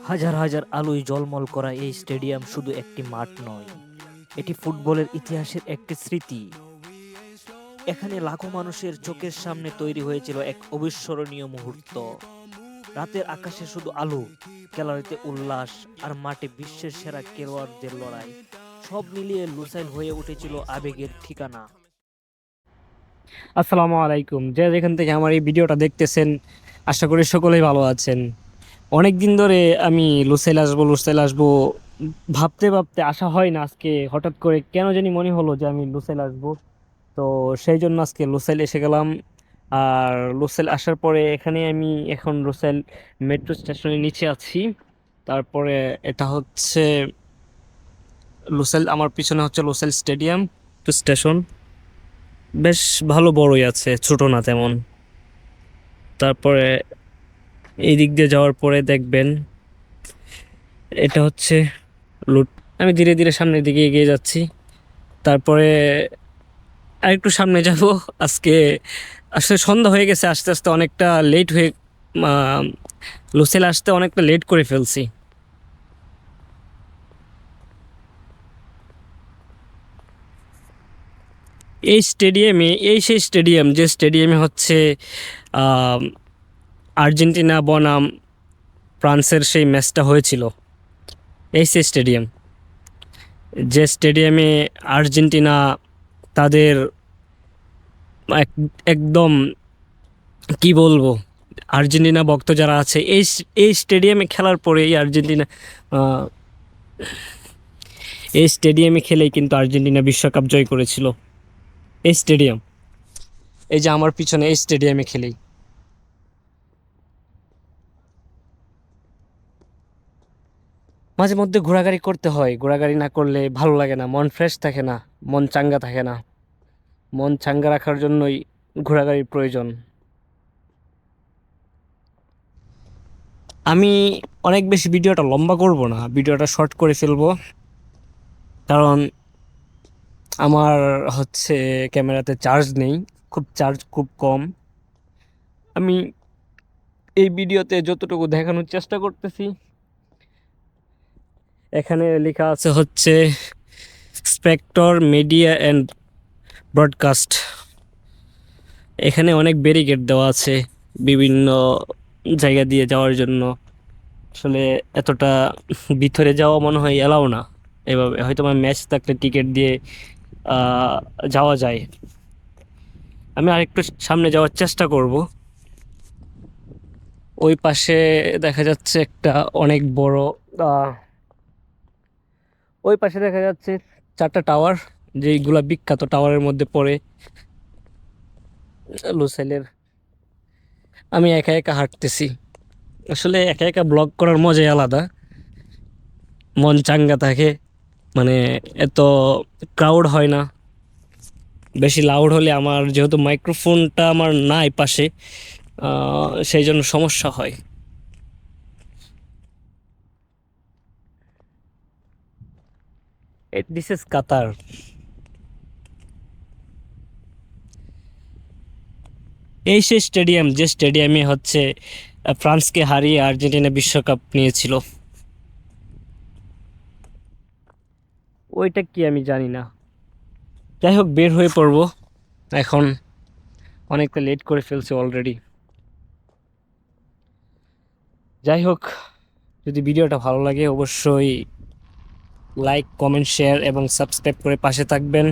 হাজার হাজার আলোয় ঝলমল করা এই স্টেডিয়াম শুধু একটি মাঠ নয়, এটি ফুটবলের ইতিহাসের একটি স্মৃতি। এখানে লাখো মানুষের চোখের সামনে তৈরি হয়েছিল এক অবিস্মরণীয় মুহূর্ত। রাতের আকাশে শুধু আলো, গ্যালারিতে উল্লাস, আর মাঠে বিশ্বের সেরা খেলোয়াড়দের লড়াই, সব মিলিয়ে লুসাইল হয়ে উঠেছিল আবেগের ঠিকানা। আসসালামু আলাইকুম, যে যেখান থেকে আমার এই ভিডিওটা দেখতেছেন, আশা করি সকলেই ভালো আছেন। অনেক দিন ধরে আমি লুসাইল আসবো ভাবতে ভাবতে আসা হয় না। আজকে হঠাৎ করে কেন জানি মনে হলো যে আমি লুসাইল আসবো, তো সেই জন্য আজকে লুসাইল এসে গেলাম। আর লুসাইল আসার পরে এখানে আমি এখন লুসাইল মেট্রো স্টেশনের নিচে আছি। তারপরে এটা হচ্ছে লুসাইল, আমার পিছনে হচ্ছে লুসাইল স্টেডিয়াম টু স্টেশন। বেশ ভালো বড়ই আছে, ছোট না তেমন। তারপরে এই দিক দিয়ে যাওয়ার পরে দেখবেন এটা হচ্ছে লুট। আমি ধীরে ধীরে সামনের দিকে এগিয়ে যাচ্ছি। তারপরে আরেকটু সামনে যাব। আজকে আসলে সন্ধ্যা হয়ে গেছে, আস্তে আস্তে অনেকটা লেট হয়ে আহ, লুসেল আসতে অনেকটা লেট করে ফেলছি। এই সেই স্টেডিয়াম যে স্টেডিয়ামে হচ্ছে আহ, আর্জেন্টিনা বনাম ফ্রান্সের সেই ম্যাচটা হয়েছিল। এই সেই স্টেডিয়াম যে স্টেডিয়ামে আর্জেন্টিনা তাদের একদম কি বলবো, আর্জেন্টিনা ভক্ত যারা আছে এই স্টেডিয়ামে খেলার পরে আহ, এই স্টেডিয়ামে খেলেই কিন্তু আর্জেন্টিনা বিশ্বকাপ জয় করেছিল। এই স্টেডিয়াম, এই যে আমার পিছনে, এই স্টেডিয়ামে খেলেই। মাঝে মধ্যে ঘোরাঘুরি করতে হয়, ঘোরাঘুরি না করলে ভালো লাগে না, মন ফ্রেশ থাকে না, মন চাঙ্গা থাকে না। মন চাঙ্গা রাখার জন্যই ঘোরাঘুরির প্রয়োজন। আমি অনেক বেশি ভিডিওটা লম্বা করব না, ভিডিওটা শর্ট করে ফেলবো, কারণ আমার হচ্ছে ক্যামেরাতে চার্জ নেই, চার্জ খুব কম। আমি এই ভিডিওতে যতটুকু দেখানোর চেষ্টা করতেছি, এখানে লেখা আছে হচ্ছে স্পেক্টর মিডিয়া অ্যান্ড ব্রডকাস্ট। এখানে অনেক ব্যারিকেড দেওয়া আছে বিভিন্ন জায়গা দিয়ে যাওয়ার জন্য। আসলে এতটা ভিতরে যাওয়া মনে হয় এলাও না। এভাবে হয়তো আমার ম্যাচ থাকলে টিকিট দিয়ে যাওয়া যায়। আমি আরেকটু সামনে যাওয়ার চেষ্টা করব। ওই পাশে দেখা যাচ্ছে একটা অনেক বড় আহ, ওই পাশে দেখা যাচ্ছে চারটা টাওয়ার, যেইগুলা বিখ্যাত টাওয়ারের মধ্যে পড়ে লুসাইলের। আমি একা একা হাঁটতেছি। আসলে একা একা ব্লগ করার মজাই আলাদা, মন চাঙ্গা থাকে। মানে এত ক্রাউড হয় না। বেশি লাউড হলে আমার, যেহেতু মাইক্রোফোনটা আমার নাই পাশে, সেই জন্য সমস্যা হয়। দিস ইজ কাতার। এই সেই স্টেডিয়াম যে স্টেডিয়ামে হচ্ছে ফ্রান্সকে হারিয়ে আর্জেন্টিনা বিশ্বকাপ নিয়েছিল। ওইটা কি আমি জানি না। যাই হোক, বের হয়ে পড়বো এখন, অনেকটা লেট করে ফেলছে অলরেডি। যাই হোক, যদি ভিডিওটা ভালো লাগে অবশ্যই লাইক, কমেন্ট, শেয়ার এবং সাবস্ক্রাইব করে পাশে থাকবেন।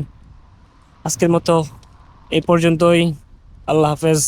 আজকের মতো এই পর্যন্তই। আল্লাহ হাফেজ।